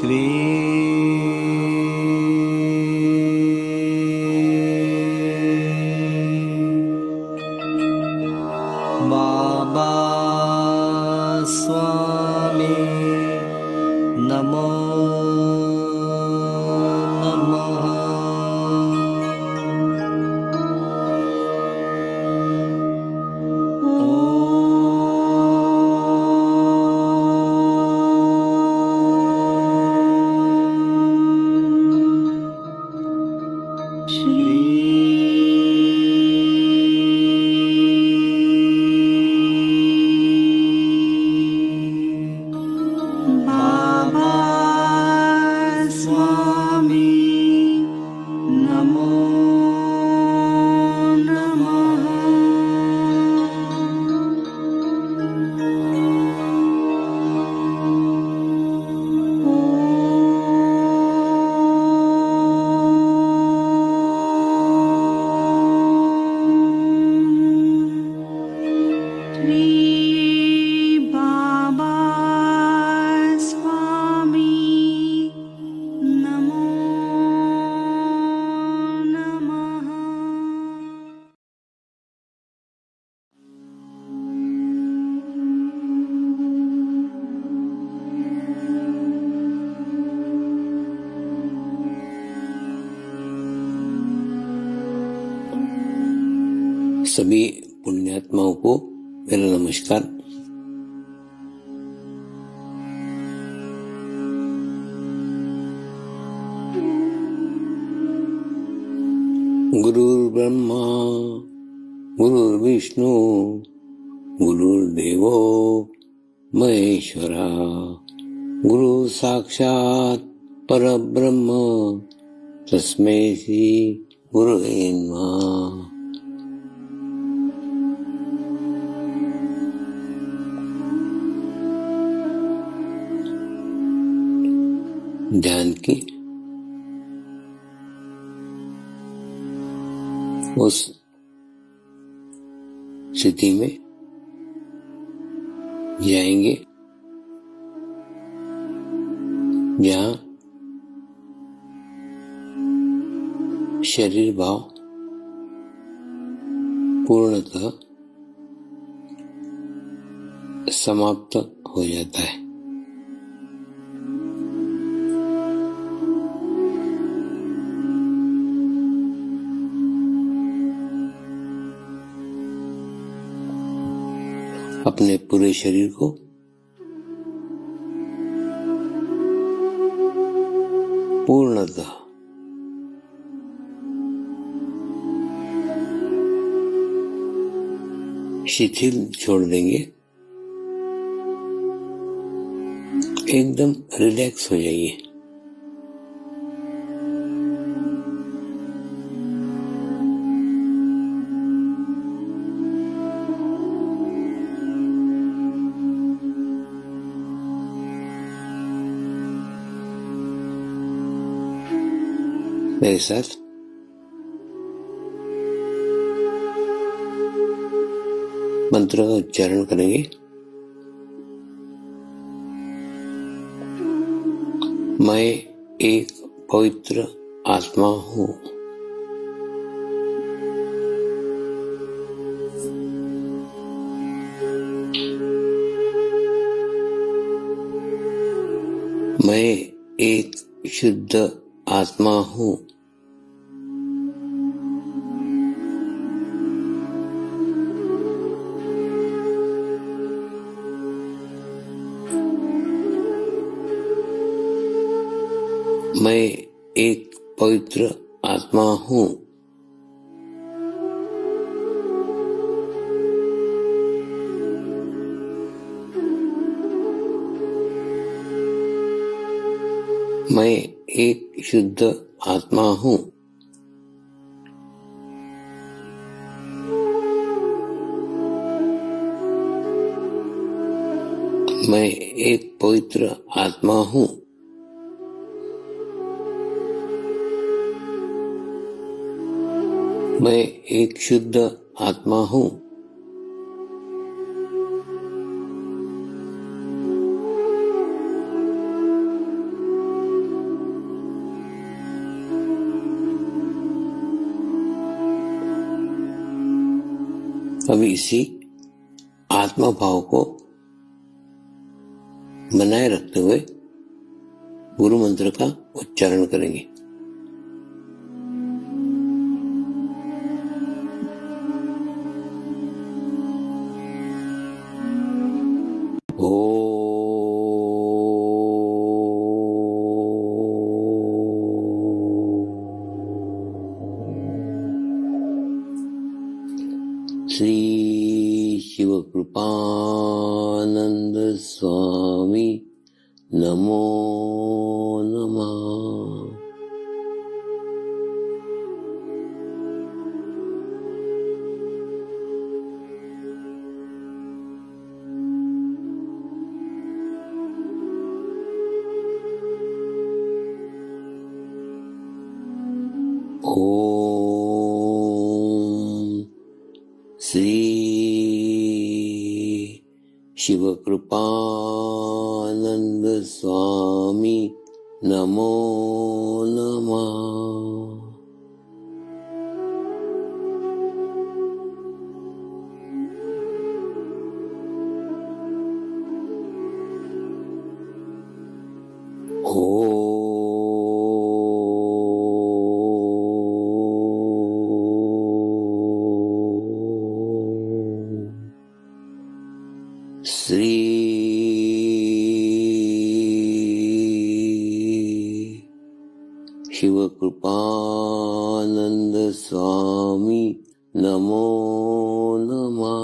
श्री बाबा स्वामी नमो नमः। सभी पुण्यात्माओं को मेरा नमस्कार। गुरुर्ब्रह्मा गुरुर्विष्णु गुरुर्देवो महेश्वरा गुरु साक्षात् परब्रह्म तस्मै श्री गुरुवे नमः। ध्यान की उस स्थिति में जाएंगे जहाँ शरीर भाव पूर्णतः समाप्त हो जाता है। अपने पूरे शरीर को पूर्णतः शिथिल छोड़ देंगे, एकदम रिलैक्स हो जाइए। मेरे साथ मंत्र का उच्चारण करेंगे। मैं एक पवित्र आत्मा हूँ। मैं एक शुद्ध आत्मा हूँ। मैं एक पवित्र आत्मा हूँ। मैं एक शुद्ध आत्मा हूँ। मैं एक पवित्र आत्मा हूँ। मैं एक शुद्ध आत्मा हूँ। अब इसी आत्मा भाव को बनाए रखते हुए गुरु मंत्र का उच्चारण करेंगे। श्री शिव कृपानंद स्वामी नमो नमः। ओम श्री शिव कृपानंद स्वामी नमो नमः। श्री शिव कृपानंद स्वामी नमो नमः।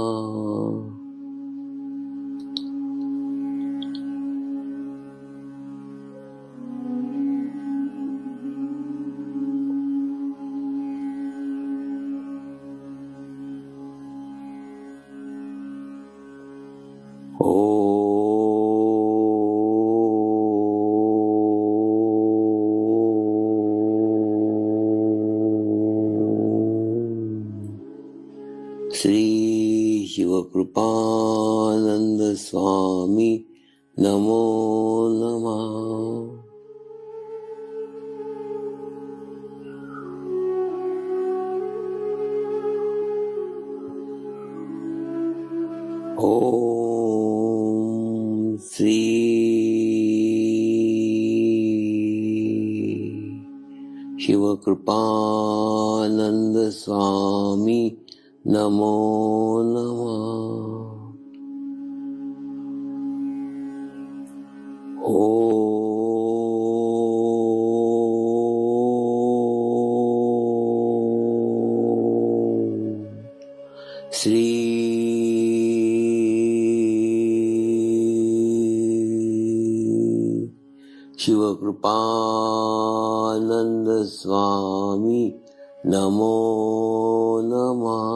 श्री शिव कृपानंद स्वामी नमो नमः। ओम श्री शिव कृपानंद स्वामी नमो नमः। श्री शिव कृपानंद स्वामी नमो नमः।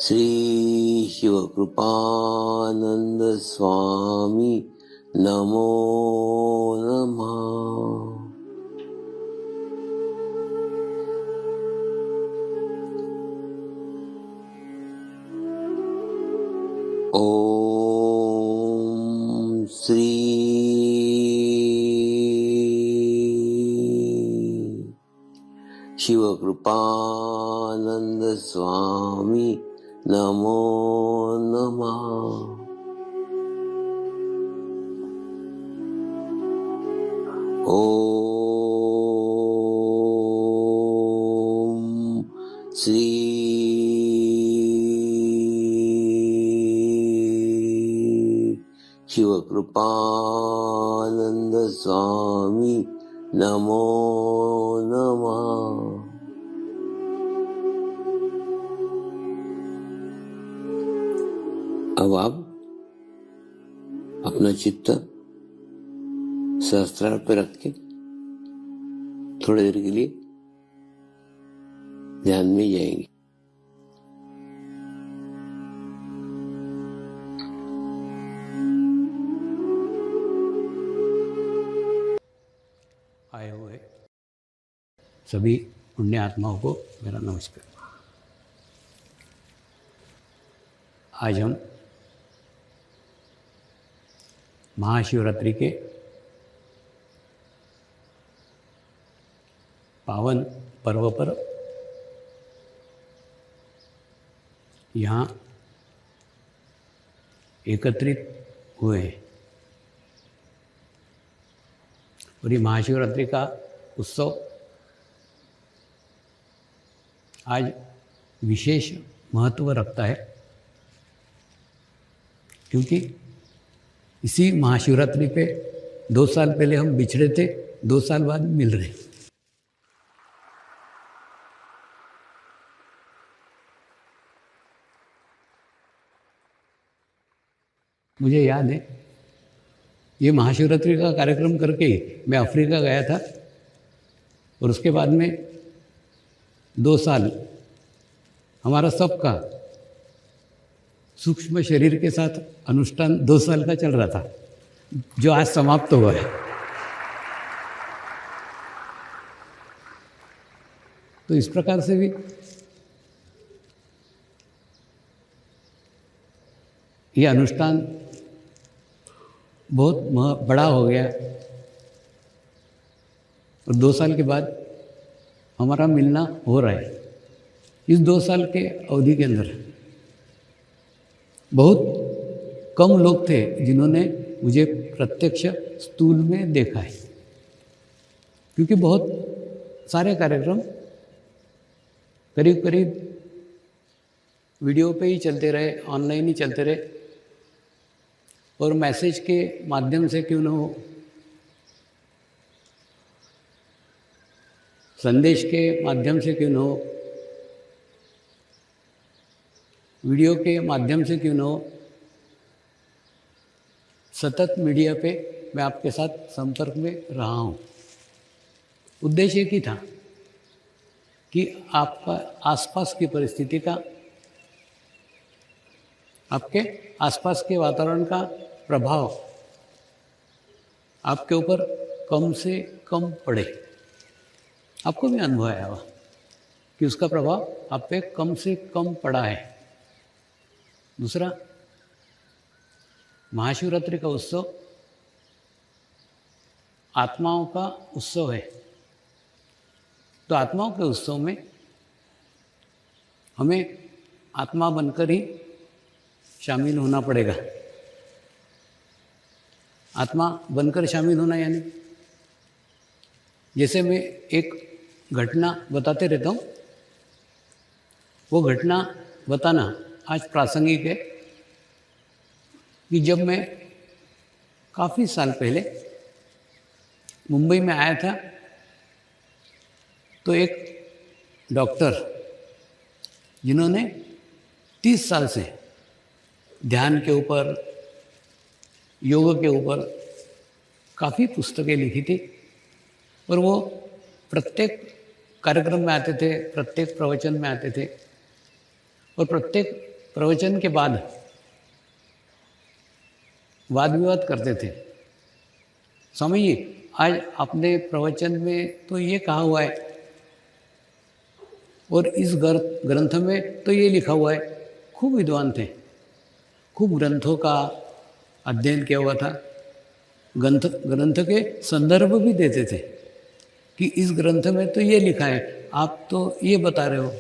श्री शिव कृपानंद स्वामी नमो नमः। ओम श्री शिव कृपानंद स्वामी नमो नमः। ओम श्री शिव कृपानंद स्वामी नमो नमः। अब आप अपना चित्त सहस्त्रार पे रख के थोड़ी देर के लिए ध्यान में जाएंगे। आए हुए सभी पुण्य आत्माओं को मेरा नमस्कार। आज हम महाशिवरात्रि के पावन पर्व पर यहाँ एकत्रित हुए हैं और ये महाशिवरात्रि का उत्सव आज विशेष महत्व रखता है, क्योंकि इसी महाशिवरात्रि पे 2 साल पहले हम बिछड़े थे, 2 साल बाद मिल रहे हैं। मुझे याद है ये महाशिवरात्रि का कार्यक्रम करके ही मैं अफ्रीका गया था और उसके बाद में 2 साल हमारा सबका सूक्ष्म शरीर के साथ अनुष्ठान 2 साल का चल रहा था, जो आज समाप्त हुआ है। तो इस प्रकार से भी ये अनुष्ठान बहुत बड़ा हो गया और 2 साल के बाद हमारा मिलना हो रहा है। इस 2 साल के अवधि के अंदर बहुत कम लोग थे जिन्होंने मुझे प्रत्यक्ष स्थूल में देखा है, क्योंकि बहुत सारे कार्यक्रम करीब करीब वीडियो पे ही चलते रहे, ऑनलाइन ही चलते रहे और मैसेज के माध्यम से क्यों न हो, संदेश के माध्यम से क्यों न हो, वीडियो के माध्यम से क्यों न हो, सतत मीडिया पे मैं आपके साथ संपर्क में रहा हूँ। उद्देश्य एक ही था कि आपका आसपास की परिस्थिति का, आपके आसपास के वातावरण का प्रभाव आपके ऊपर कम से कम पड़े। आपको भी अनुभव आया होगा कि उसका प्रभाव आप पे कम से कम पड़ा है। दूसरा, महाशिवरात्रि का उत्सव आत्माओं का उत्सव है, तो आत्माओं के उत्सव में हमें आत्मा बनकर ही शामिल होना पड़ेगा। आत्मा बनकर शामिल होना यानी, जैसे मैं एक घटना बताते रहता हूँ, वो घटना बताना आज प्रासंगिक है कि जब मैं काफ़ी साल पहले मुंबई में आया था तो एक डॉक्टर जिन्होंने 30 साल से ध्यान के ऊपर, योग के ऊपर काफ़ी पुस्तकें लिखी थी और वो प्रत्येक कार्यक्रम में आते थे, प्रत्येक प्रवचन में आते थे और प्रत्येक प्रवचन के बाद वाद विवाद करते थे। स्वामी जी, आज अपने प्रवचन में तो ये कहा हुआ है और इस ग्रंथ में तो ये लिखा हुआ है। खूब विद्वान थे, खूब ग्रंथों का अध्ययन किया हुआ था, ग्रंथ के संदर्भ भी देते थे कि इस ग्रंथ में तो ये लिखा है, आप तो ये बता रहे हो।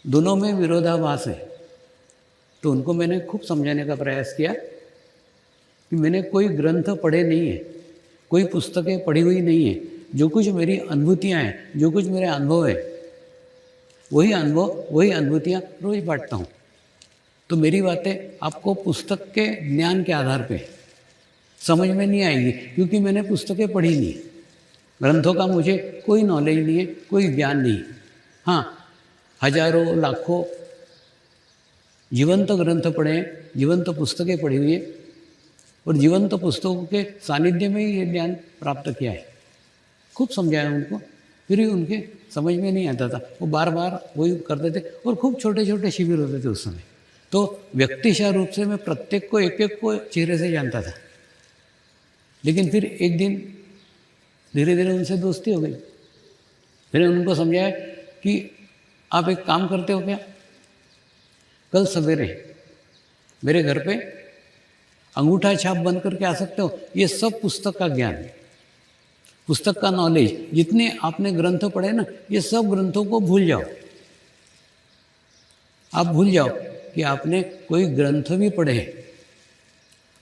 दोनों में विरोधाभास है। तो उनको मैंने खूब समझाने का प्रयास किया कि मैंने कोई ग्रंथ पढ़े नहीं है, कोई पुस्तकें पढ़ी हुई नहीं है। जो कुछ मेरी अनुभूतियाँ हैं, जो कुछ मेरे अनुभव है, वही अनुभव, वही अनुभूतियाँ रोज बांटता हूँ। तो मेरी बातें आपको पुस्तक के ज्ञान के आधार पे समझ में नहीं आएगी, क्योंकि मैंने पुस्तकें पढ़ी नहीं, ग्रंथों का मुझे कोई नॉलेज नहीं है, कोई ज्ञान नहीं। हाँ, हजारों लाखों जीवंत ग्रंथ पढ़े हैं, जीवंत पुस्तकें पढ़ी हुई है और जीवंत पुस्तकों के सानिध्य में ही ये ज्ञान प्राप्त किया है। खूब समझाया उनको, फिर भी उनके समझ में नहीं आता था। वो बार बार वही करते थे और खूब छोटे छोटे शिविर होते थे उस समय। तो व्यक्तिशः रूप से मैं प्रत्येक को, एक एक को चेहरे से जानता था। लेकिन फिर एक दिन धीरे धीरे उनसे दोस्ती हो गई। फिर उनको समझाया कि आप एक काम करते हो क्या, कल सवेरे मेरे घर पे अंगूठा छाप बन करके आ सकते हो। ये सब पुस्तक का ज्ञान, पुस्तक का नॉलेज, जितने आपने ग्रंथ पढ़े ना, ये सब ग्रंथों को भूल जाओ। आप भूल जाओ कि आपने कोई ग्रंथ भी पढ़े हैं।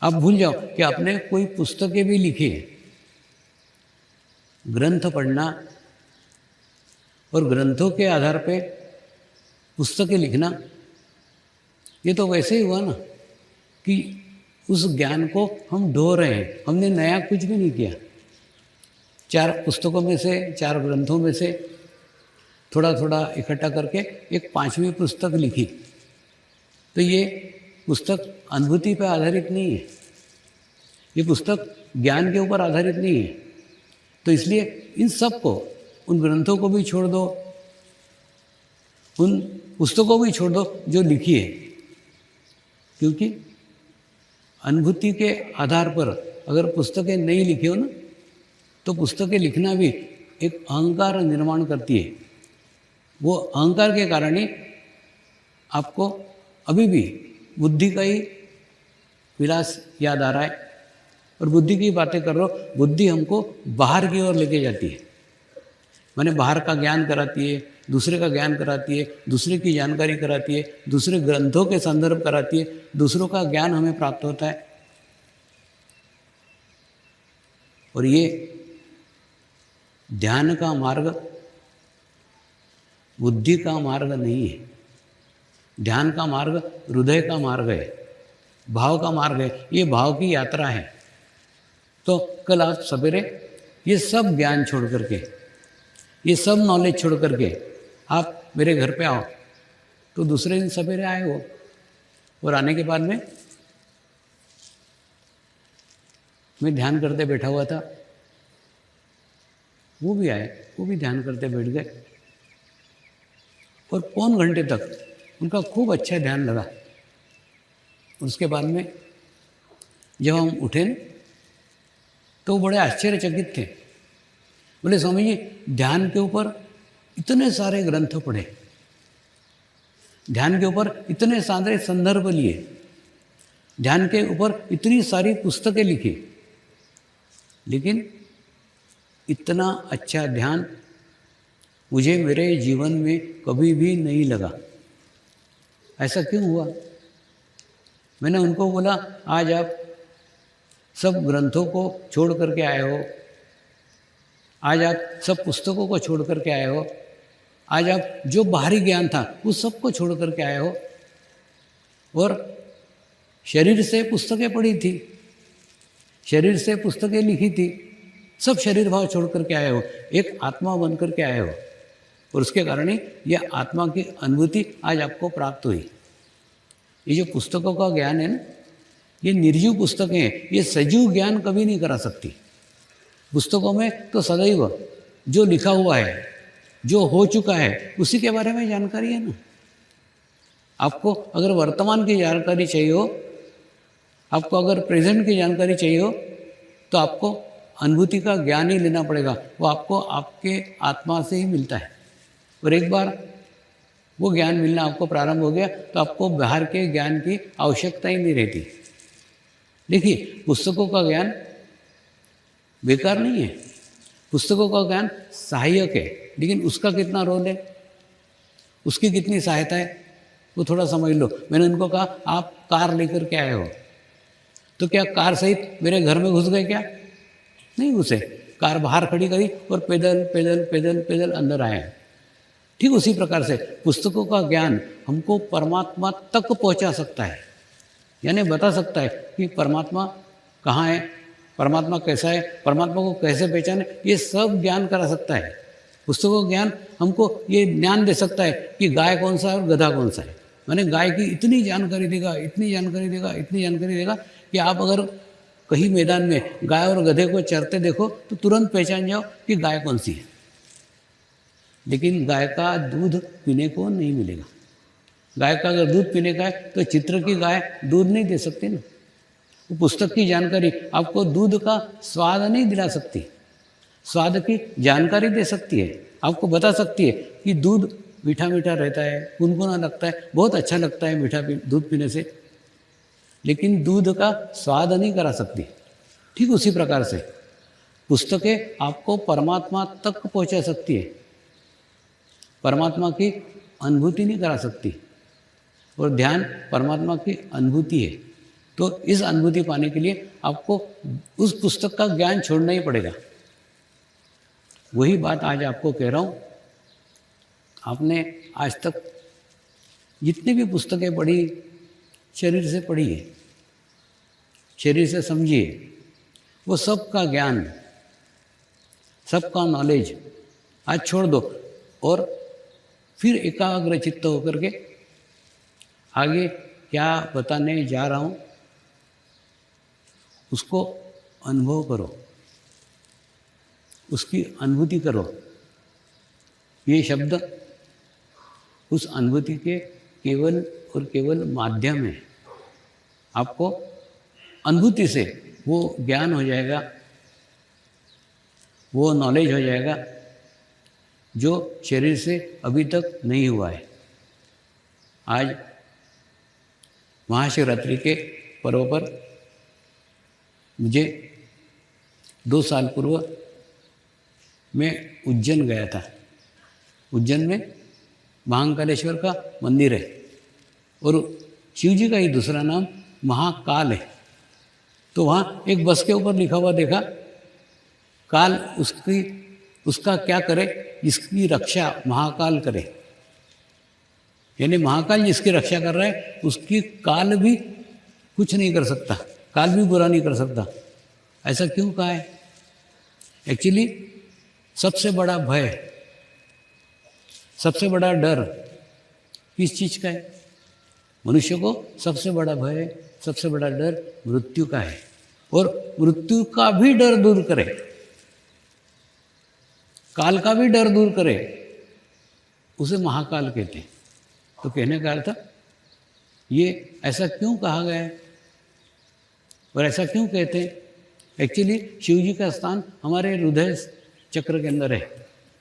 आप भूल जाओ कि आपने कोई पुस्तकें भी लिखी हैं। ग्रंथ पढ़ना और ग्रंथों के आधार पे पुस्तकें लिखना, ये तो वैसे ही हुआ ना कि उस ज्ञान को हम ढो रहे हैं। हमने नया कुछ भी नहीं किया। 4 पुस्तकों में से, 4 ग्रंथों में से थोड़ा थोड़ा इकट्ठा करके एक 5वीं पुस्तक लिखी। तो ये पुस्तक अनुभूति पर आधारित नहीं है, ये पुस्तक ज्ञान के ऊपर आधारित नहीं है। तो इसलिए इन सब को, उन ग्रंथों को भी छोड़ दो, उन पुस्तकों को भी छोड़ दो जो लिखी है, क्योंकि अनुभूति के आधार पर अगर पुस्तकें नहीं लिखी हो ना, तो पुस्तकें लिखना भी एक अहंकार निर्माण करती है। वो अहंकार के कारण ही आपको अभी भी बुद्धि का ही विलास याद आ रहा है, और बुद्धि की बातें कर रहे हो। बुद्धि हमको बाहर की ओर लेके जाती है, माने बाहर का ज्ञान कराती है, दूसरे का ज्ञान कराती है, दूसरे की जानकारी कराती है, दूसरे ग्रंथों के संदर्भ कराती है, दूसरों का ज्ञान हमें प्राप्त होता है। और ये ध्यान का मार्ग बुद्धि का मार्ग नहीं है। ध्यान का मार्ग हृदय का मार्ग है, भाव का मार्ग है। ये भाव की यात्रा है। तो कल आप सवेरे ये सब ज्ञान छोड़ करके, ये सब नॉलेज छोड़ करके आप मेरे घर पे आओ। तो दूसरे दिन सवेरे आए हो, और आने के बाद में मैं ध्यान करते बैठा हुआ था, वो भी आए, वो भी ध्यान करते बैठ गए, और पौन घंटे तक उनका खूब अच्छा ध्यान लगा। उसके बाद में जब हम उठे न, तो वो बड़े आश्चर्यचकित थे। बोले, स्वामी जी, ध्यान के ऊपर इतने सारे ग्रंथ पढ़े, ध्यान के ऊपर इतने सारे संदर्भ लिए, ध्यान के ऊपर इतनी सारी पुस्तकें लिखी, लेकिन इतना अच्छा ध्यान मुझे मेरे जीवन में कभी भी नहीं लगा। ऐसा क्यों हुआ? मैंने उनको बोला, आज आप सब ग्रंथों को छोड़ करके आए हो, आज आप सब पुस्तकों को छोड़ करके आए हो, आज आप जो बाहरी ज्ञान था उस सब को छोड़ करके आए हो, और शरीर से पुस्तकें पढ़ी थी, शरीर से पुस्तकें लिखी थी, सब शरीर भाव छोड़ करके आए हो, एक आत्मा बन करके आए हो, और उसके कारण ही यह आत्मा की अनुभूति आज आपको प्राप्त हुई। ये जो पुस्तकों का ज्ञान है ना, ये निर्जीव पुस्तकें हैं, ये सजीव ज्ञान कभी नहीं करा सकती। पुस्तकों में तो सदैव जो लिखा हुआ है, जो हो चुका है, उसी के बारे में जानकारी है ना। आपको अगर वर्तमान की जानकारी चाहिए हो, आपको अगर प्रेजेंट की जानकारी चाहिए हो, तो आपको अनुभूति का ज्ञान ही लेना पड़ेगा। वो आपको आपके आत्मा से ही मिलता है, और एक बार वो ज्ञान मिलना आपको प्रारंभ हो गया तो आपको बाहर के ज्ञान की आवश्यकता ही नहीं रहती। देखिए, पुस्तकों का ज्ञान बेकार नहीं है, पुस्तकों का ज्ञान सहायक है, लेकिन उसका कितना रोल है, उसकी कितनी सहायता है, वो थोड़ा समझ लो। मैंने उनको कहा, आप कार लेकर के आए हो, तो क्या कार सहित मेरे घर में घुस गए? क्या नहीं घुसे, कार बाहर खड़ी करी और पैदल पैदल पैदल पैदल अंदर आए। ठीक उसी प्रकार से पुस्तकों का ज्ञान हमको परमात्मा तक पहुंचा सकता है, यानी बता सकता है कि परमात्मा कहाँ है, परमात्मा कैसा है, परमात्मा को कैसे पहचाने, ये सब ज्ञान करा सकता है। पुस्तकों का ज्ञान हमको ये ज्ञान दे सकता है कि गाय कौन सा है और गधा कौन सा है। मैंने गाय की इतनी जानकारी देगा, इतनी जानकारी देगा, इतनी जानकारी देगा कि आप अगर कहीं मैदान में गाय और गधे को चरते देखो तो तुरंत पहचान जाओ कि गाय कौन सी है। लेकिन गाय का दूध पीने को नहीं मिलेगा। गाय का अगर दूध पीने का है तो चित्र की गाय दूध नहीं दे सकती ना। वो पुस्तक की जानकारी आपको दूध का स्वाद नहीं दिला सकती, स्वाद की जानकारी दे सकती है, आपको बता सकती है कि दूध मीठा मीठा रहता है, गुनगुना लगता है, बहुत अच्छा लगता है मीठा दूध पीने से। लेकिन दूध का स्वाद नहीं करा सकती। ठीक उसी प्रकार से पुस्तकें आपको परमात्मा तक पहुंचा सकती है, परमात्मा की अनुभूति नहीं करा सकती। और ध्यान परमात्मा की अनुभूति है। तो इस अनुभूति पाने के लिए आपको उस पुस्तक का ज्ञान छोड़ना ही पड़ेगा। वही बात आज आपको कह रहा हूँ। आपने आज तक जितनी भी पुस्तकें पढ़ी, शरीर से पढ़ी है, शरीर से समझिए, वो सबका ज्ञान, सबका नॉलेज आज छोड़ दो और फिर एकाग्र चित्त होकर के आगे क्या बताने जा रहा हूँ उसको अनुभव करो, उसकी अनुभूति करो। ये शब्द उस अनुभूति के केवल और केवल माध्यम है। आपको अनुभूति से वो ज्ञान हो जाएगा, वो नॉलेज हो जाएगा जो शरीर से अभी तक नहीं हुआ है। आज महाशिवरात्रि के पर्व पर मुझे 2 साल पूर्व मैं उज्जैन गया था। उज्जैन में महाकालेश्वर का मंदिर है और शिव जी का ही दूसरा नाम महाकाल है। तो वहाँ एक बस के ऊपर लिखा हुआ देखा, काल उसका क्या करे, जिसकी रक्षा महाकाल करे। यानी महाकाल जिसकी रक्षा कर रहा है उसकी काल भी कुछ नहीं कर सकता, काल भी बुरा नहीं कर सकता। ऐसा क्यों कहा है? एक्चुअली सबसे बड़ा भय, सबसे बड़ा डर किस चीज़ का है? मनुष्य को सबसे बड़ा भय, सबसे बड़ा डर मृत्यु का है। और मृत्यु का भी डर दूर करे, काल का भी डर दूर करे, उसे महाकाल कहते हैं। तो कहने का अर्थ ये ऐसा क्यों कहा गया है और ऐसा क्यों कहते हैं? एक्चुअली शिव जी का स्थान हमारे हृदय चक्र के अंदर है।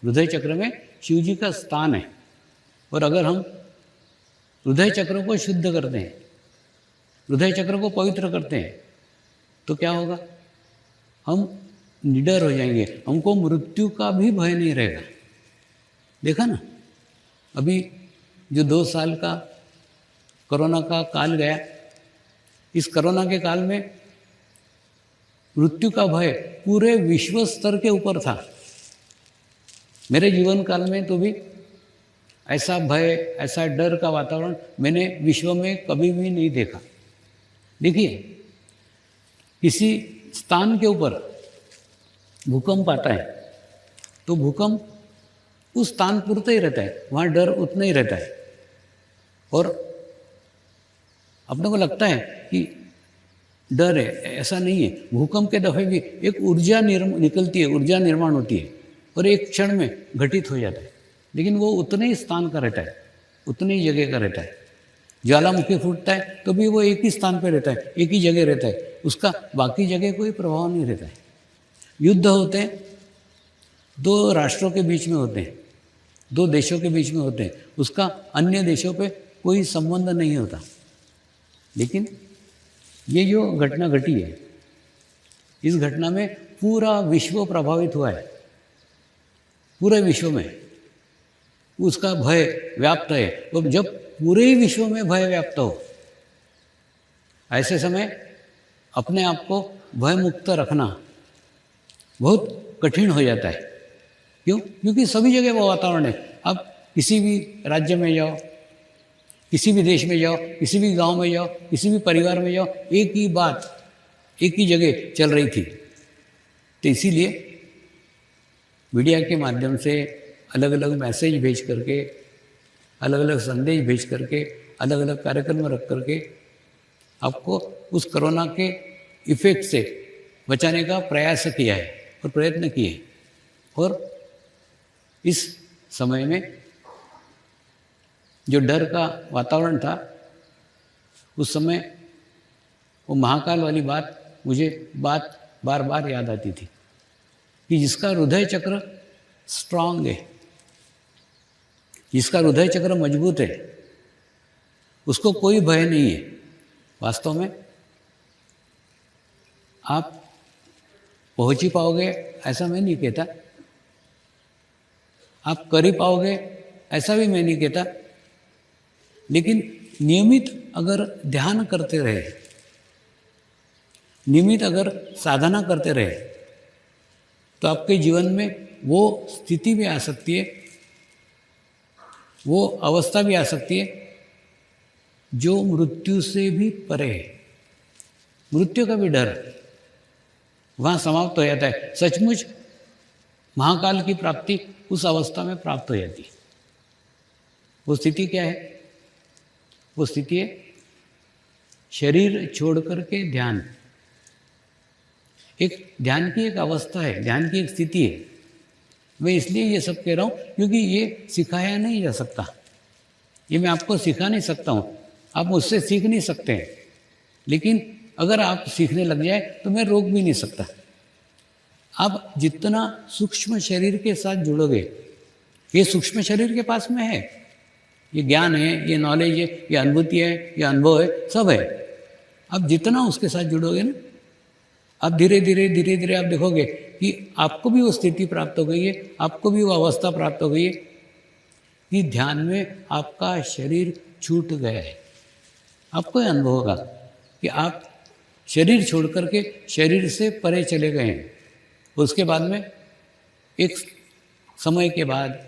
हृदय चक्र में शिव जी का स्थान है। और अगर हम हृदय चक्र को शुद्ध करते हैं, हृदय चक्र को पवित्र करते हैं, तो क्या होगा? हम निडर हो जाएंगे, हमको मृत्यु का भी भय नहीं रहेगा। देखा ना, अभी जो 2 साल का कोरोना का काल गया, इस कोरोना के काल में मृत्यु का भय पूरे विश्व स्तर के ऊपर था। मेरे जीवन काल में तो भी ऐसा भय, ऐसा डर का वातावरण मैंने विश्व में कभी भी नहीं देखा। देखिए, किसी स्थान के ऊपर भूकंप आता है तो भूकंप उस स्थान पुरता ही रहता है, वहाँ डर उतना ही रहता है। और अपने को लगता है कि डर है, ऐसा नहीं है। भूकंप के दफे भी एक ऊर्जा निकलती है, ऊर्जा निर्माण होती है और एक क्षण में घटित हो जाता है। लेकिन वो उतने ही स्थान का रहता है, उतनी ही जगह का रहता है। ज्वालामुखी फूटता है तो भी वो एक ही स्थान पर रहता है, एक ही जगह रहता है, उसका बाकी जगह कोई प्रभाव नहीं रहता है। युद्ध होते हैं 2 राष्ट्रों के बीच में होते हैं, 2 देशों के बीच में होते हैं, उसका अन्य देशों पे कोई संबंध नहीं होता। लेकिन ये जो घटना घटी है, इस घटना में पूरा विश्व प्रभावित हुआ है। पूरे विश्व में उसका भय व्याप्त है। तो जब पूरे ही विश्व में भय व्याप्त हो, ऐसे समय अपने आप को भय मुक्त रखना बहुत कठिन हो जाता है। क्यों? क्योंकि सभी जगह वो वातावरण है। अब किसी भी राज्य में जाओ, किसी भी देश में जाओ, किसी भी गांव में जाओ, किसी भी परिवार में जाओ, एक ही बात एक ही जगह चल रही थी। तो इसीलिए मीडिया के माध्यम से अलग अलग मैसेज भेज करके, अलग अलग संदेश भेज करके, अलग अलग कार्यक्रम रख करके आपको उस कोरोना के इफेक्ट से बचाने का प्रयास किया है और प्रयत्न किए। और इस समय में जो डर का वातावरण था, उस समय वो महाकाल वाली बात मुझे बार बार याद आती थी कि जिसका हृदय चक्र स्ट्रांग है, जिसका हृदय चक्र मजबूत है, उसको कोई भय नहीं है। वास्तव में आप पहुंच ही पाओगे ऐसा मैं नहीं कहता, आप कर ही पाओगे ऐसा भी मैं नहीं कहता, लेकिन नियमित अगर ध्यान करते रहे, नियमित अगर साधना करते रहे, तो आपके जीवन में वो स्थिति भी आ सकती है, वो अवस्था भी आ सकती है जो मृत्यु से भी परे है। मृत्यु का भी डर वहाँ समाप्त हो जाता है। सचमुच महाकाल की प्राप्ति उस अवस्था में प्राप्त हो जाती है। वो स्थिति क्या है? वो स्थिति है शरीर छोड़ करके ध्यान। एक ध्यान की एक अवस्था है, ध्यान की एक स्थिति है। मैं इसलिए ये सब कह रहा हूँ क्योंकि ये सिखाया नहीं जा सकता, ये मैं आपको सिखा नहीं सकता हूँ, आप मुझसे सीख नहीं सकते हैं। लेकिन अगर आप सीखने लग जाए तो मैं रोक भी नहीं सकता। आप जितना सूक्ष्म शरीर के साथ जुड़ोगे, ये सूक्ष्म शरीर के पास में है, ये ज्ञान है, ये नॉलेज है, ये अनुभूति है, ये अनुभव है, सब है। आप जितना उसके साथ जुड़ोगे ना, आप धीरे धीरे आप देखोगे कि आपको भी वो स्थिति प्राप्त हो गई है, आपको भी वो अवस्था प्राप्त हो गई है कि ध्यान में आपका शरीर छूट गया है। आपको यह अनुभव होगा कि आप शरीर छोड़ करके शरीर से परे चले गए हैं। उसके बाद में एक समय के बाद,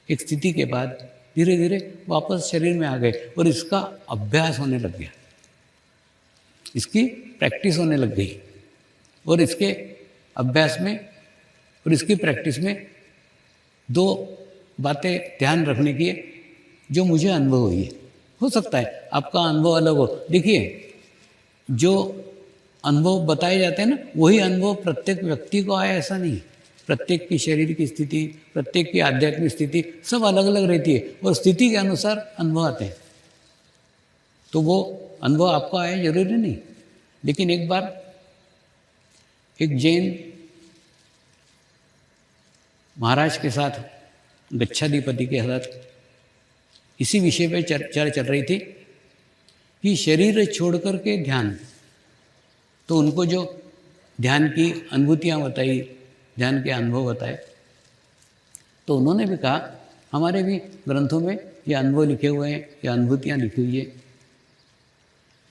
एक स्थिति के बाद धीरे धीरे वापस शरीर में आ गए और इसका अभ्यास होने लग गया, इसकी प्रैक्टिस होने लग गई। और इसके अभ्यास में और इसकी प्रैक्टिस में दो बातें ध्यान रखने की है जो मुझे अनुभव हुई है। हो सकता है आपका अनुभव अलग हो। देखिए, जो अनुभव बताए जाते हैं ना, वही अनुभव प्रत्येक व्यक्ति को आए ऐसा नहीं। प्रत्येक की शरीर की स्थिति, प्रत्येक की आध्यात्मिक स्थिति सब अलग अलग रहती है और स्थिति के अनुसार अनुभव आते हैं। तो वो अनुभव आपको आए जरूरी नहीं। लेकिन एक बार एक जैन महाराज के साथ, गच्छाधिपति के साथ इसी विषय पे चर्चा चल रही थी कि शरीर छोड़ करके ध्यान। तो उनको जो ध्यान की अनुभूतियाँ बताई, ध्यान के अनुभव बताए, तो उन्होंने भी कहा हमारे भी ग्रंथों में ये अनुभव लिखे हुए हैं, ये अनुभूतियाँ लिखी हुई है।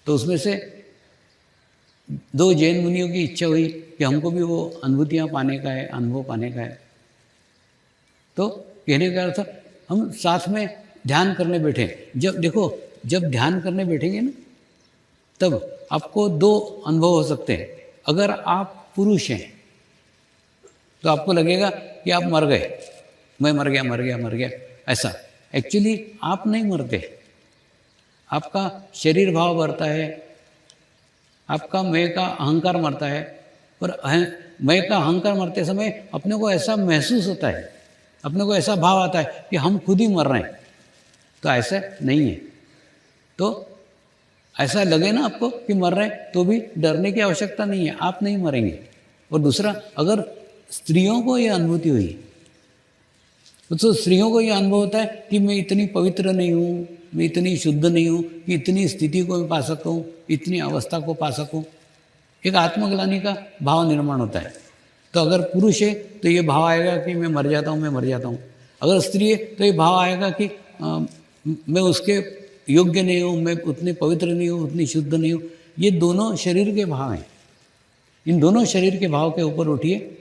तो उसमें से दो जैन मुनियों की इच्छा हुई कि हमको भी वो अनुभूतियाँ पाने का है, अनुभव पाने का है। तो कहने का अर्थ, हम साथ में ध्यान करने बैठे। जब देखो, जब ध्यान करने बैठेंगे ना, तब आपको दो अनुभव हो सकते हैं। अगर आप पुरुष हैं तो आपको लगेगा कि आप मर गए, मैं मर गया मर गया मर गया, ऐसा। एक्चुअली आप नहीं मरते, आपका शरीर भाव बढ़ता है, आपका मैं का अहंकार मरता है। और मैं का अहंकार मरते समय अपने को ऐसा महसूस होता है, अपने को ऐसा भाव आता है कि हम खुद ही मर रहे हैं। तो ऐसा नहीं है। तो ऐसा लगे ना आपको कि मर रहे हैं, तो भी डरने की आवश्यकता नहीं है, आप नहीं मरेंगे। और दूसरा, अगर स्त्रियों को ये अनुभूति हुई तो स्त्रियों को ये अनुभव होता है कि मैं इतनी पवित्र नहीं हूँ, मैं इतनी शुद्ध नहीं हूँ कि इतनी स्थिति को मैं पा सकूँ, इतनी अवस्था को पा सकूँ। एक आत्मग्लानि का भाव निर्माण होता है। तो अगर पुरुष है तो ये भाव आएगा कि मैं मर जाता हूँ, मैं मर जाता हूँ। अगर स्त्री है तो ये भाव आएगा कि मैं उसके योग्य नहीं हूँ, मैं उतनी पवित्र नहीं हूँ, उतनी शुद्ध नहीं हूँ। ये दोनों शरीर के भाव हैं। इन दोनों शरीर के भाव के ऊपर उठिए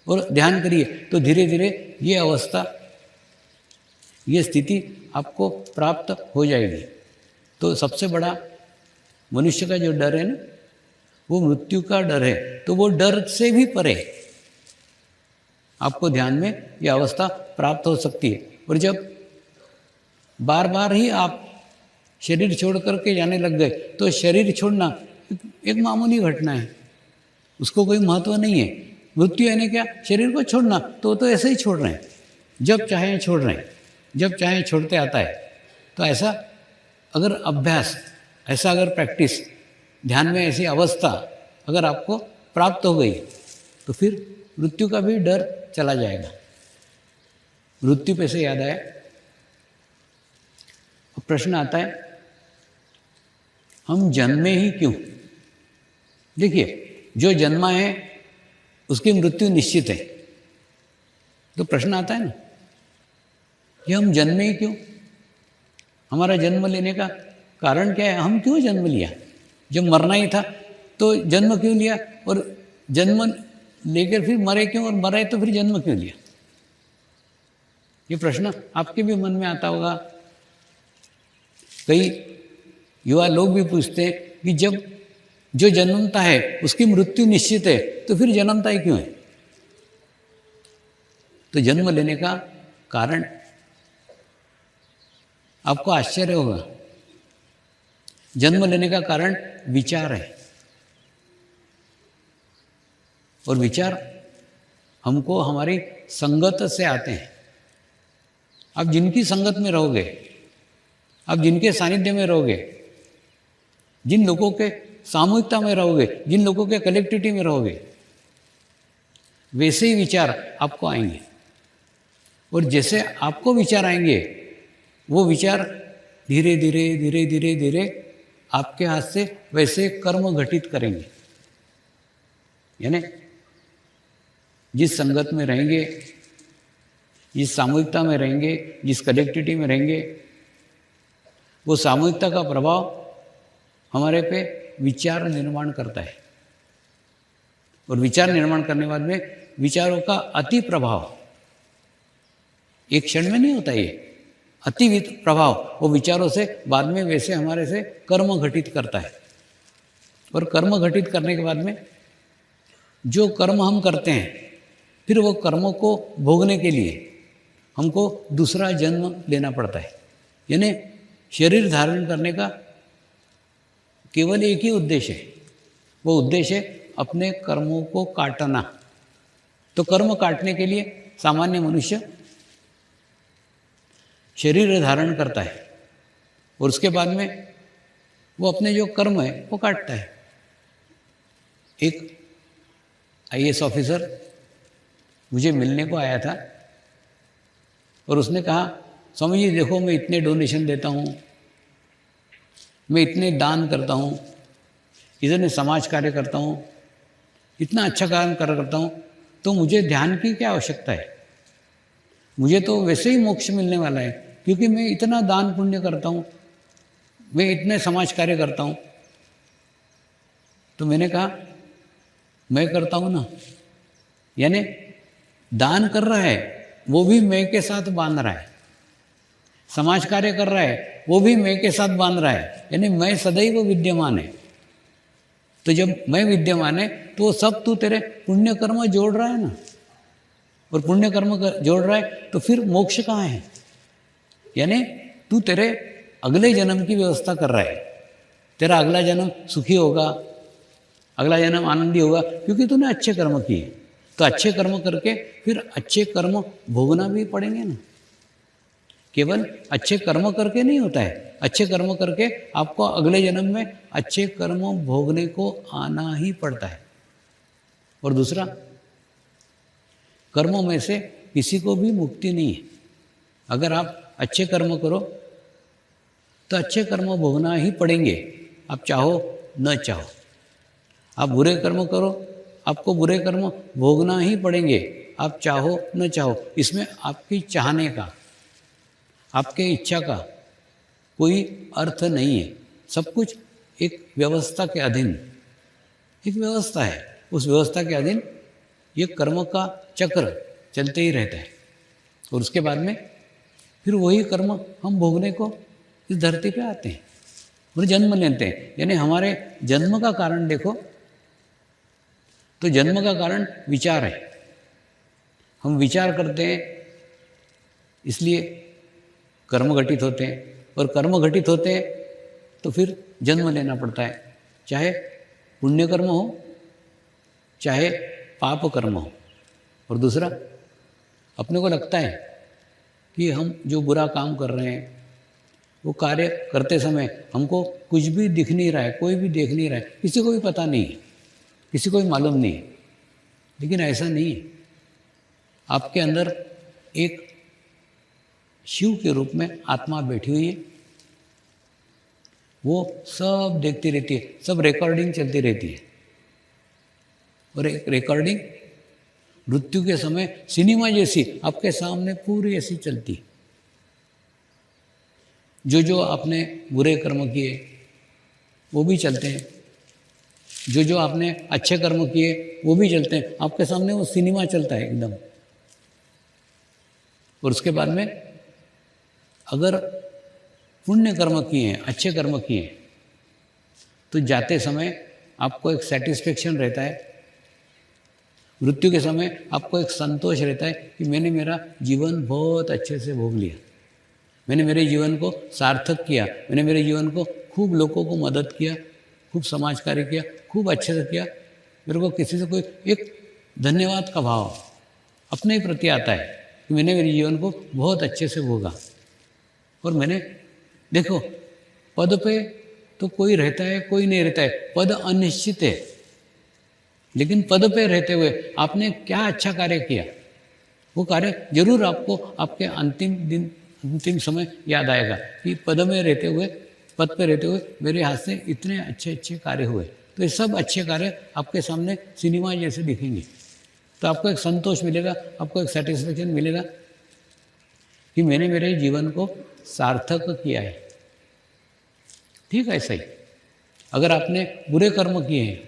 और ध्यान करिए, तो धीरे धीरे ये अवस्था, ये स्थिति आपको प्राप्त हो जाएगी। तो सबसे बड़ा मनुष्य का जो डर है ना, वो मृत्यु का डर है। तो वो डर से भी परे आपको ध्यान में ये अवस्था प्राप्त हो सकती है। और जब बार बार ही आप शरीर छोड़ करके जाने लग गए, तो शरीर छोड़ना एक मामूली घटना है, उसको कोई महत्व नहीं है। मृत्यु यानी क्या? शरीर को छोड़ना। तो ऐसे ही छोड़ रहे हैं, जब चाहें छोड़ रहे हैं, जब चाहें छोड़ते आता है। तो ऐसा अगर अभ्यास, ऐसा अगर प्रैक्टिस, ध्यान में ऐसी अवस्था अगर आपको प्राप्त हो गई, तो फिर मृत्यु का भी डर चला जाएगा। मृत्यु पे से याद आया, प्रश्न आता है हम जन्मे ही क्यों? देखिए, जो जन्मा है उसकी मृत्यु निश्चित है। तो प्रश्न आता है ना कि हम जन्मे ही क्यों? हमारा जन्म लेने का कारण क्या है? हम क्यों जन्म लिया? जब मरना ही था तो जन्म क्यों लिया? और जन्म लेकर फिर मरे क्यों? और मरे तो फिर जन्म क्यों लिया? ये प्रश्न आपके भी मन में आता होगा। कई युवा लोग भी पूछते हैं कि जब जो जन्मता है उसकी मृत्यु निश्चित है तो फिर जन्मता ही क्यों है? तो जन्म लेने का कारण आपको आश्चर्य होगा। जन्म लेने का कारण विचार है, और विचार हमको हमारी संगत से आते हैं। आप जिनकी संगत में रहोगे, आप जिनके सानिध्य में रहोगे, जिन लोगों के सामूहिकता में रहोगे, जिन लोगों के कलेक्टिविटी में रहोगे, वैसे ही विचार आपको आएंगे। और जैसे आपको विचार आएंगे, वो विचार धीरे धीरे धीरे धीरे धीरे आपके हाथ से वैसे कर्म घटित करेंगे। यानी जिस संगत में रहेंगे, जिस सामूहिकता में रहेंगे, जिस कलेक्टिविटी में रहेंगे, वो सामूहिकता का प्रभाव हमारे पे विचार निर्माण करता है। और विचार निर्माण करने के बाद में विचारों का अति प्रभाव एक क्षण में नहीं होता। ये अति प्रभाव वो विचारों से बाद में वैसे हमारे से कर्म घटित करता है। और कर्म घटित करने के बाद में जो कर्म हम करते हैं, फिर वो कर्मों को भोगने के लिए हमको दूसरा जन्म लेना पड़ता है। यानी शरीर धारण करने का केवल एक ही उद्देश्य है, वो उद्देश्य है अपने कर्मों को काटना। तो कर्म काटने के लिए सामान्य मनुष्य शरीर धारण करता है, और उसके बाद में वो अपने जो कर्म है वो काटता है। एक आईएएस ऑफिसर मुझे मिलने को आया था, और उसने कहा, स्वामी जी देखो, मैं इतने डोनेशन देता हूँ, मैं इतने दान करता हूँ, इतने समाज कार्य करता हूँ, इतना अच्छा कार्य करता हूँ, तो मुझे ध्यान की क्या आवश्यकता है? मुझे तो वैसे ही मोक्ष मिलने वाला है, क्योंकि मैं इतना दान पुण्य करता हूँ, मैं इतने समाज कार्य करता हूँ। तो मैंने कहा, मैं करता हूँ ना। यानी दान कर रहा है वो भी मैं के साथ बांध रहा है, समाज कार्य कर रहा है वो भी मैं के साथ बांध रहा है। यानी मैं सदैव विद्यमान है। तो जब मैं विद्यमान है तो वो सब तू तेरे पुण्य कर्म जोड़ रहा है ना, और पुण्य कर्म जोड़ रहा है तो फिर मोक्ष कहाँ है? यानी तू तेरे अगले जन्म की व्यवस्था कर रहा है। तेरा अगला जन्म सुखी होगा, अगला जन्म आनंदी होगा, क्योंकि तूने अच्छे कर्म किए। तो अच्छे कर्म करके फिर अच्छे कर्म भोगना भी पड़ेंगे ना। केवल अच्छे कर्म करके नहीं होता है, अच्छे कर्म करके आपको अगले जन्म में अच्छे कर्म भोगने को आना ही पड़ता है। और दूसरा, कर्मों में से किसी को भी मुक्ति नहीं है। अगर आप अच्छे कर्म करो तो अच्छे कर्म भोगना ही पड़ेंगे, आप चाहो न चाहो। आप बुरे कर्म करो, आपको बुरे कर्म भोगना ही पड़ेंगे, आप चाहो न चाहो। इसमें आपकी चाहने का, आपके इच्छा का कोई अर्थ नहीं है। सब कुछ एक व्यवस्था के अधीन, एक व्यवस्था है, उस व्यवस्था के अधीन ये कर्म का चक्र चलते ही रहता है। और उसके बाद में फिर वही कर्म हम भोगने को इस धरती पे आते हैं और जन्म लेते हैं। यानी हमारे जन्म का कारण देखो तो जन्म का कारण विचार है। हम विचार करते हैं इसलिए कर्म घटित होते हैं, और कर्म घटित होते हैं तो फिर जन्म लेना पड़ता है, चाहे पुण्य कर्म हो चाहे पाप कर्म हो। और दूसरा, अपने को लगता है कि हम जो बुरा काम कर रहे हैं वो कार्य करते समय हमको कुछ भी दिख नहीं रहा है, कोई भी देख नहीं रहा है, किसी को भी पता नहीं है, किसी को भी मालूम नहीं है। लेकिन ऐसा नहीं है। आपके अंदर एक शिव के रूप में आत्मा बैठी हुई है, वो सब देखती रहती है, सब रिकॉर्डिंग चलती रहती है। और एक रिकॉर्डिंग मृत्यु के समय सिनेमा जैसी आपके सामने पूरी ऐसी चलती। जो जो आपने बुरे कर्म किए वो भी चलते हैं, जो जो आपने अच्छे कर्म किए वो भी चलते हैं, आपके सामने वो सिनेमा चलता है एकदम। और उसके बाद में अगर पुण्य कर्म किए हैं, अच्छे कर्म किए हैं, तो जाते समय आपको एक सेटिस्फेक्शन रहता है, मृत्यु के समय आपको एक संतोष रहता है कि मैंने मेरा जीवन बहुत अच्छे से भोग लिया, मैंने मेरे जीवन को सार्थक किया, मैंने मेरे जीवन को खूब लोगों को मदद किया, खूब समाज कार्य किया, खूब अच्छे से किया। मेरे को किसी से कोई एक धन्यवाद का भाव अपने ही प्रति आता है कि मैंने मेरे जीवन को बहुत अच्छे से भोगा। और मैंने देखो, पद पे तो कोई रहता है कोई नहीं रहता है, पद अनिश्चित है, लेकिन पद पे रहते हुए आपने क्या अच्छा कार्य किया, वो कार्य जरूर आपको आपके अंतिम दिन, अंतिम समय याद आएगा कि पद में रहते हुए, पद पे रहते हुए मेरे हाथ से इतने अच्छे अच्छे कार्य हुए। तो ये सब अच्छे कार्य आपके सामने सिनेमा जैसे दिखेंगे, तो आपको एक संतोष मिलेगा, आपको एक सेटिस्फेक्शन मिलेगा कि मैंने मेरे जीवन को सार्थक किया है। ठीक है, ऐसा ही अगर आपने बुरे कर्म किए हैं,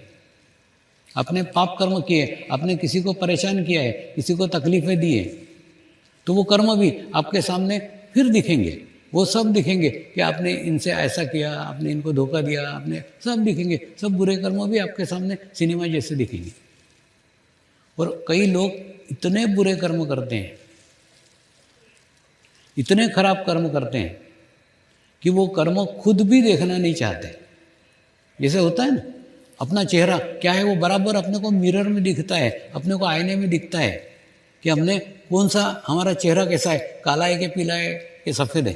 आपने पाप कर्म किए, आपने किसी को परेशान किया है, किसी को तकलीफें दी है, तो वो कर्म भी आपके सामने फिर दिखेंगे, वो सब दिखेंगे कि आपने इनसे ऐसा किया, आपने इनको धोखा दिया, आपने सब दिखेंगे, सब बुरे कर्म भी आपके सामने सिनेमा जैसे दिखेंगे। और कई लोग इतने बुरे कर्म करते हैं, इतने खराब कर्म करते हैं कि वो कर्म खुद भी देखना नहीं चाहते। जैसे होता है ना, अपना चेहरा क्या है वो बराबर अपने को मिरर में दिखता है, अपने को आईने में दिखता है कि हमने कौन सा, हमारा चेहरा कैसा है, काला है कि पीला है कि सफ़ेद है।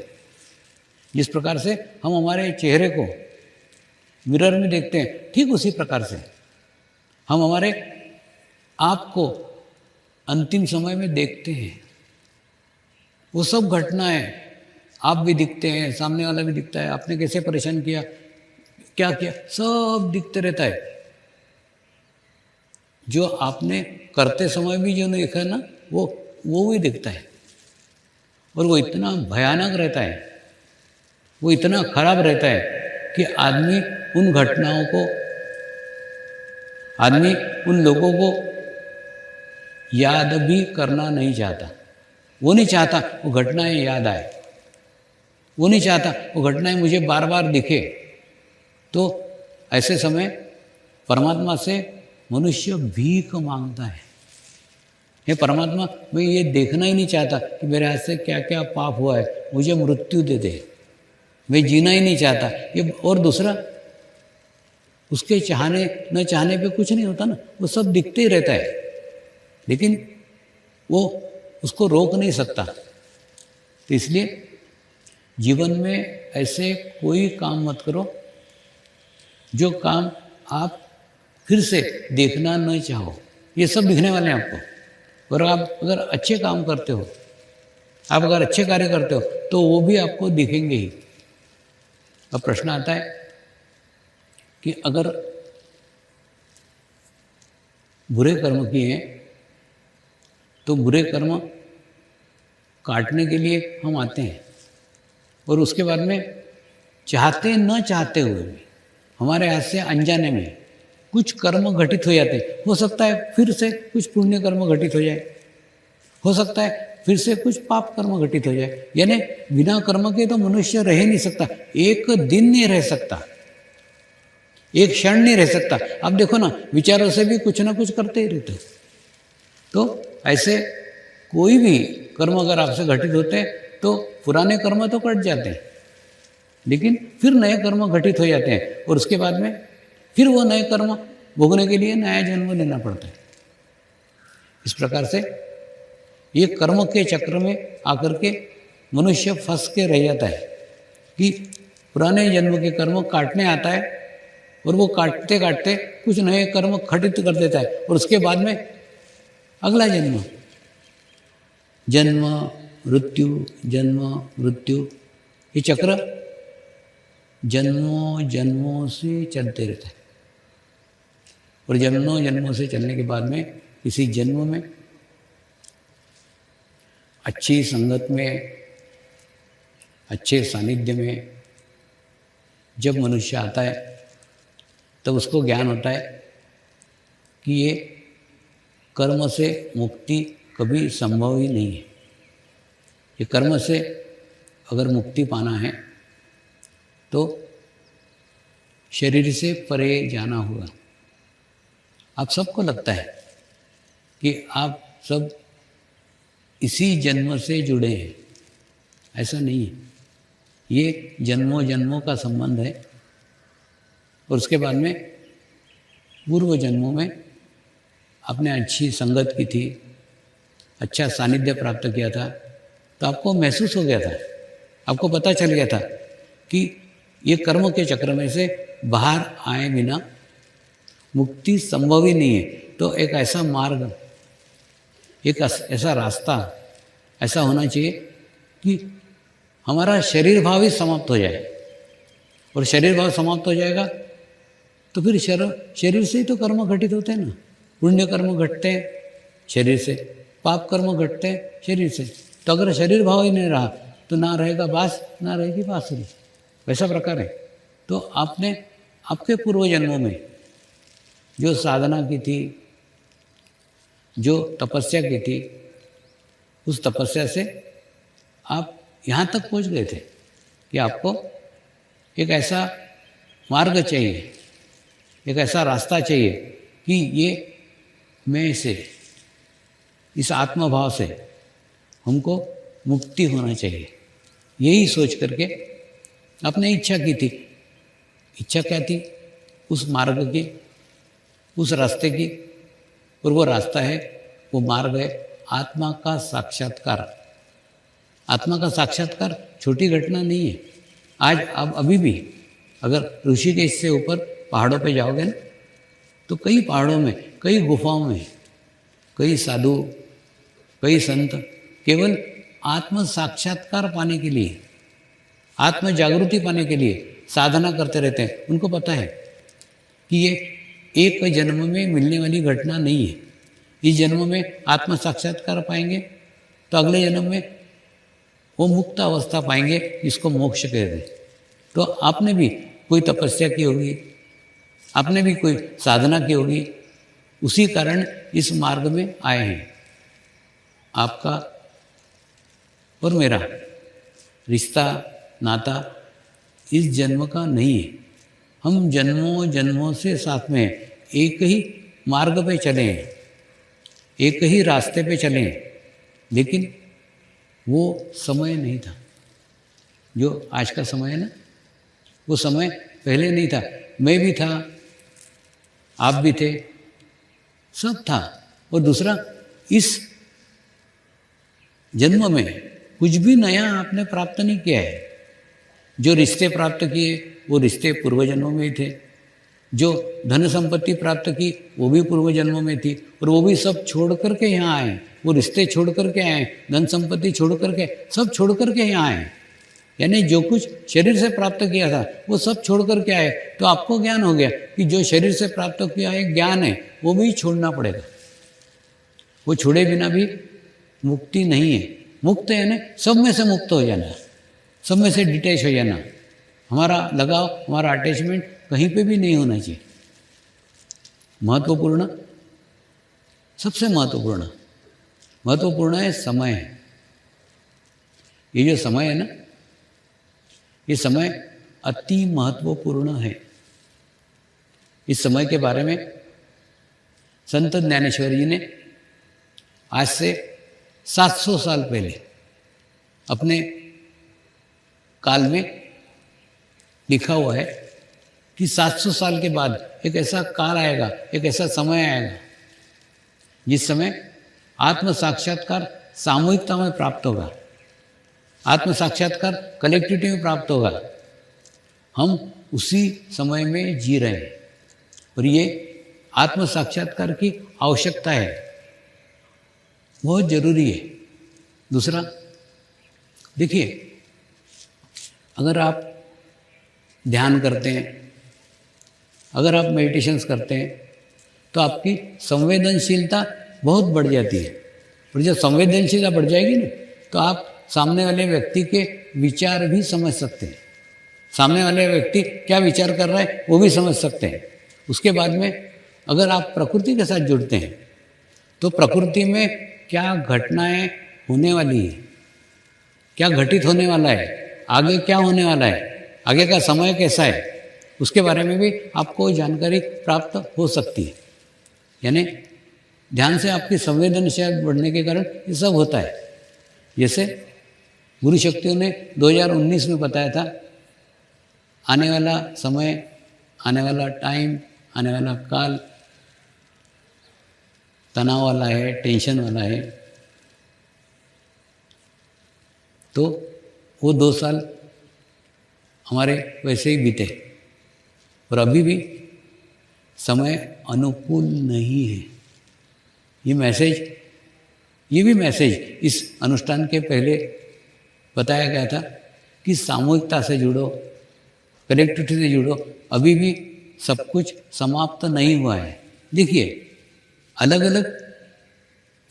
जिस प्रकार से हम हमारे चेहरे को मिरर में देखते हैं, ठीक उसी प्रकार से हम हमारे आप को अंतिम समय में देखते हैं। वो सब घटनाएं आप भी दिखते हैं, सामने वाला भी दिखता है, आपने कैसे परेशान किया, क्या किया, सब दिखते रहता है। जो आपने करते समय भी जो नहीं देखा है ना, वो भी दिखता है। और वो इतना भयानक रहता है, वो इतना खराब रहता है कि आदमी उन घटनाओं को, आदमी उन लोगों को याद भी करना नहीं चाहता। वो नहीं चाहता वो घटनाएं याद आए, वो नहीं चाहता वो घटनाएं मुझे बार बार दिखे। तो ऐसे समय परमात्मा से मनुष्य भीख मांगता है, हे परमात्मा, मैं ये देखना ही नहीं चाहता कि मेरे हाथ से क्या क्या पाप हुआ है, मुझे मृत्यु दे दे, मैं जीना ही नहीं चाहता ये। और दूसरा, उसके चाहने न चाहने पे कुछ नहीं होता ना, वो सब दिखते ही रहता है, लेकिन वो उसको रोक नहीं सकता। तो इसलिए जीवन में ऐसे कोई काम मत करो जो काम आप फिर से देखना न चाहो। ये सब दिखने वाले हैं आपको। और आप अगर अच्छे काम करते हो, आप अगर अच्छे कार्य करते हो, तो वो भी आपको दिखेंगे ही। अब प्रश्न आता है कि अगर बुरे कर्म किए हैं तो बुरे कर्म काटने के लिए हम आते हैं, और उसके बाद में चाहते न चाहते हुए भी हमारे हाथ से अनजाने में कुछ कर्म घटित हो जाते हैं। हो सकता है फिर से कुछ पुण्य कर्म घटित हो जाए, हो सकता है फिर से कुछ पाप कर्म घटित हो जाए। यानी बिना कर्म के तो मनुष्य रह नहीं सकता, एक दिन नहीं रह सकता, एक क्षण नहीं रह सकता। आप देखो ना, विचारों से भी कुछ ना कुछ करते ही रहते। तो ऐसे कोई भी कर्म अगर आपसे घटित होते हैं तो पुराने कर्म तो कट जाते हैं, लेकिन फिर नए कर्म घटित हो जाते हैं, और उसके बाद में फिर वो नए कर्म भोगने के लिए नया जन्म लेना पड़ता है। इस प्रकार से ये कर्म के चक्र में आकर के मनुष्य फंस के रह जाता है कि पुराने जन्म के कर्म काटने आता है, और वो काटते काटते कुछ नए कर्म घटित कर देता है, और उसके बाद में अगला जन्म, जन्म मृत्यु, जन्म मृत्यु, ये चक्र जन्मों जन्मों से चलते रहता है। और जन्मों जन्मों से चलने के बाद में इसी जन्म में अच्छी संगत में, अच्छे सानिध्य में जब मनुष्य आता है तब उसको ज्ञान होता है कि ये कर्म से मुक्ति कभी संभव ही नहीं है। ये कर्म से अगर मुक्ति पाना है तो शरीर से परे जाना होगा। आप सबको लगता है कि आप सब इसी जन्म से जुड़े हैं, ऐसा नहीं है। ये जन्मों जन्मों का संबंध है और उसके बाद में पूर्व जन्मों में आपने अच्छी संगत की थी, अच्छा सानिध्य प्राप्त किया था, तो आपको महसूस हो गया था, आपको पता चल गया था कि ये कर्म के चक्र में से बाहर आए बिना मुक्ति संभव ही नहीं है। तो एक ऐसा मार्ग, एक ऐसा रास्ता ऐसा होना चाहिए कि हमारा शरीर भाव ही समाप्त हो जाए। और शरीर भाव समाप्त हो जाएगा तो फिर शरीर से ही तो कर्म घटित होते हैं ना। पुण्य कर्म घटते हैं शरीर से, पाप कर्म घटते हैं शरीर से। तो अगर शरीर भाव ही नहीं रहा तो ना रहेगा बांस, ना रहेगी बांसुरी, वैसा प्रकार है। तो आपने आपके पूर्व जन्मों में जो साधना की थी, जो तपस्या की थी, उस तपस्या से आप यहाँ तक पहुँच गए थे कि आपको एक ऐसा मार्ग चाहिए, एक ऐसा रास्ता चाहिए कि ये मैं से, इस आत्मभाव से हमको मुक्ति होना चाहिए। यही सोच करके आपने इच्छा की थी। इच्छा क्या थी? उस मार्ग की, उस रास्ते की। और वो रास्ता है, वो मार्ग है आत्मा का साक्षात्कार। आत्मा का साक्षात्कार छोटी घटना नहीं है। आज अब अभी भी अगर ऋषिकेश से ऊपर पहाड़ों पे जाओगे ना, तो कई पहाड़ों में, कई गुफाओं में कई साधु, कई संत केवल आत्म साक्षात्कार पाने के लिए, आत्म जागृति पाने के लिए साधना करते रहते हैं। उनको पता है कि ये एक जन्म में मिलने वाली घटना नहीं है। इस जन्म में आत्म साक्षात्कार पाएंगे तो अगले जन्म में वो मुक्त अवस्था पाएंगे, जिसको मोक्ष कहते हैं। तो आपने भी कोई तपस्या की होगी, आपने भी कोई साधना की होगी, उसी कारण इस मार्ग में आए हैं। आपका और मेरा रिश्ता, नाता इस जन्म का नहीं है। हम जन्मों जन्मों से साथ में एक ही मार्ग पे चले हैं, एक ही रास्ते पे चले हैं, लेकिन वो समय नहीं था जो आज का समय है ना। वो समय पहले नहीं था। मैं भी था, आप भी थे, सब था। और दूसरा, इस जन्म में कुछ भी नया आपने प्राप्त नहीं किया है। जो रिश्ते प्राप्त किए वो रिश्ते पूर्व जन्मों में ही थे। जो धन संपत्ति प्राप्त की वो भी पूर्व जन्मों में थी, और वो भी सब छोड़ करके यहाँ आए। वो रिश्ते छोड़ करके आए, धन संपत्ति छोड़ करके, सब छोड़ करके यहाँ आए। यानी जो कुछ शरीर से प्राप्त किया था वो सब छोड़ करके आए। तो आपको ज्ञान हो गया कि जो शरीर से प्राप्त किया है ज्ञान है, वो भी छोड़ना पड़ेगा। वो छोड़े बिना भी मुक्ति नहीं है। मुक्त यानी सब में से मुक्त हो जाना, सब में से डिटैच हो जाना। हमारा लगाव, हमारा अटैचमेंट कहीं पे भी नहीं होना चाहिए। महत्वपूर्ण, सबसे महत्वपूर्ण है समय। ये जो समय है ना, ये समय अति महत्वपूर्ण है। इस समय के बारे में संत ज्ञानेश्वर जी ने आज से 700 साल पहले अपने काल में लिखा हुआ है कि 700 साल के बाद एक ऐसा काल आएगा, एक ऐसा समय आएगा जिस समय आत्म साक्षात्कार सामूहिकता में प्राप्त होगा, आत्म साक्षात्कार कलेक्टिविटी में प्राप्त होगा। हम उसी समय में जी रहे हैं और ये आत्म साक्षात्कार की आवश्यकता है, बहुत जरूरी है। दूसरा, देखिए, अगर आप ध्यान करते हैं, अगर आप मेडिटेशंस करते हैं, तो आपकी संवेदनशीलता बहुत बढ़ जाती है। और जब संवेदनशीलता बढ़ जाएगी ना, तो आप सामने वाले व्यक्ति के विचार भी समझ सकते हैं। सामने वाले व्यक्ति क्या विचार कर रहा है वो भी समझ सकते हैं। उसके बाद में अगर आप प्रकृति के साथ जुड़ते हैं तो प्रकृति में क्या घटनाएं होने वाली है, क्या घटित होने वाला है, आगे क्या होने वाला है, आगे का समय कैसा है, उसके बारे में भी आपको जानकारी प्राप्त हो सकती है। यानी ध्यान से आपकी संवेदनशीलता बढ़ने के कारण ये सब होता है। जैसे गुरु शक्तियों ने 2019 में बताया था, आने वाला समय, आने वाला टाइम, आने वाला काल तनाव वाला है, टेंशन वाला है। तो वो 2 साल हमारे वैसे ही बीते और अभी भी समय अनुकूल नहीं है। ये भी मैसेज इस अनुष्ठान के पहले बताया गया था कि सामूहिकता से जुड़ो, कलेक्टिविटी से जुड़ो। अभी भी सब कुछ समाप्त नहीं हुआ है। देखिए, अलग अलग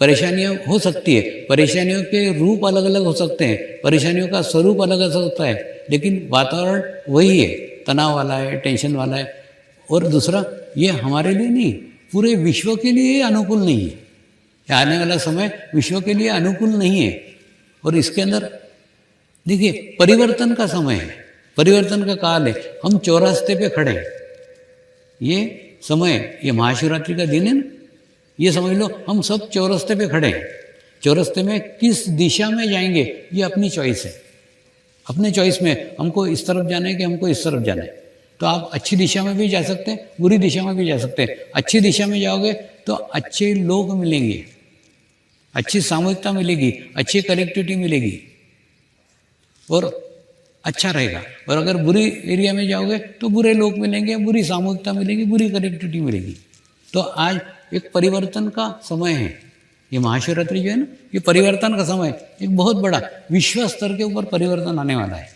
परेशानियां हो सकती है, परेशानियों के रूप अलग अलग हो सकते हैं, परेशानियों का स्वरूप अलग अलग होता है, लेकिन वातावरण वही है, तनाव वाला है, टेंशन वाला है। और दूसरा, ये हमारे लिए नहीं, पूरे विश्व के लिए अनुकूल नहीं है। आने वाला समय विश्व के लिए अनुकूल नहीं है। और इसके अंदर देखिए, परिवर्तन का समय है, परिवर्तन का काल है। हम चौरास्ते पे खड़े हैं। ये समय, ये महाशिवरात्रि का दिन है ना, ये समझ लो हम सब चौरास्ते पे खड़े हैं। चौरास्ते में किस दिशा में जाएंगे ये अपनी चॉइस है। अपने चॉइस में हमको इस तरफ जाना है कि हमको इस तरफ जाना है। तो आप अच्छी दिशा में भी जा सकते हैं, बुरी दिशा में भी जा सकते हैं। अच्छी दिशा में जाओगे तो अच्छे लोग मिलेंगे, अच्छी सामूहिकता मिलेगी, अच्छी कनेक्टिविटी मिलेगी और अच्छा रहेगा। और अगर बुरी एरिया में जाओगे तो बुरे लोग मिलेंगे, बुरी सामूहिकता मिलेगी, बुरी कनेक्टिविटी मिलेगी। तो आज एक परिवर्तन का समय है। ये महाशिवरात्रि जो है ना, ये परिवर्तन का समय, एक बहुत बड़ा विश्व स्तर के ऊपर परिवर्तन आने वाला है।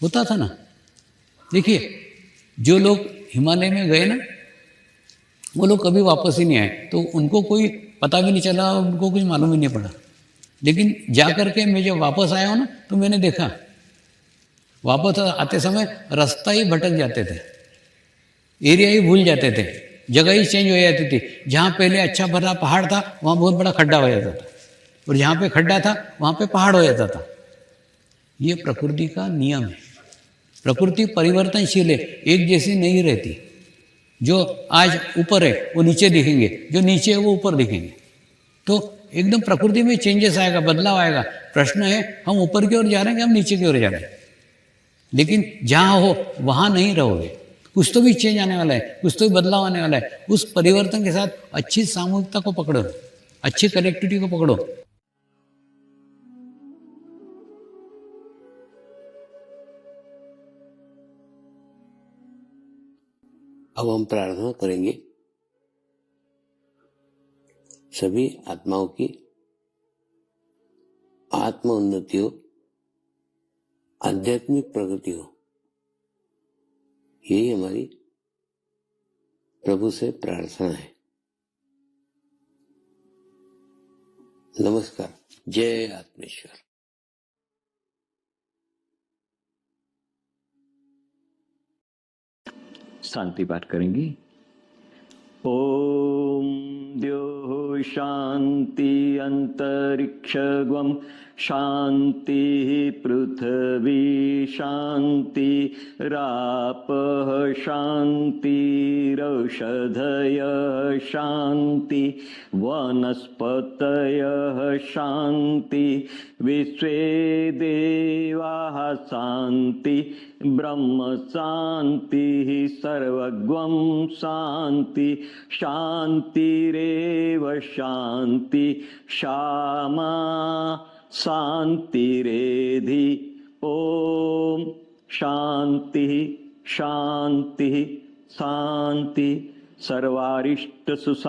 होता था ना, देखिए, जो लोग हिमालय में गए ना, वो लोग कभी वापस ही नहीं आए। तो उनको कोई पता भी नहीं चला, उनको कुछ मालूम ही नहीं पड़ा। लेकिन जा करके मैं जब वापस आया हूँ ना, तो मैंने देखा वापस आते समय रास्ता ही भटक जाते थे, एरिया ही भूल जाते थे, जगह ही चेंज हो जाती थी। जहाँ पहले अच्छा भरा पहाड़ था वहाँ बहुत बड़ा खड्डा हो जाता था, और जहाँ पे खड्डा था वहाँ पे पहाड़ हो जाता था। ये प्रकृति का नियम है। प्रकृति परिवर्तनशील है, एक जैसी नहीं रहती। जो आज ऊपर है वो नीचे दिखेंगे, जो नीचे है वो ऊपर दिखेंगे। तो एकदम प्रकृति में चेंजेस आएगा, बदलाव आएगा। प्रश्न है, हम ऊपर की ओर जा रहे हैं कि हम नीचे की ओर जा रहे हैं। लेकिन जहाँ हो वहाँ नहीं रहोगे, कुछ तो भी चेंज आने वाला है, कुछ तो भी बदलाव आने वाला है। उस परिवर्तन के साथ अच्छी सामूहिकता को पकड़ो, अच्छी कनेक्टिविटी को पकड़ो। अब हम प्रार्थना करेंगे सभी आत्माओं की आत्म उन्नति हो, आध्यात्मिक प्रगति हो। यही हमारी प्रभु से प्रार्थना है। नमस्कार। जय आत्मेश्वर। शांति पाठ करेंगे। ओम द्यो शांति अंतरिक्षगम शांति पृथ्वी शांति रापः शांतिरौषधयः शांति वनस्पतयः शांति विश्वे देवाः शांति ब्रह्म शांति सर्वगं शांति शांतिरेव शांति क्षमा शांतिरेधि। ओम शांति शांति शांति सर्वारिष्ट सुशांतिर्भवतु।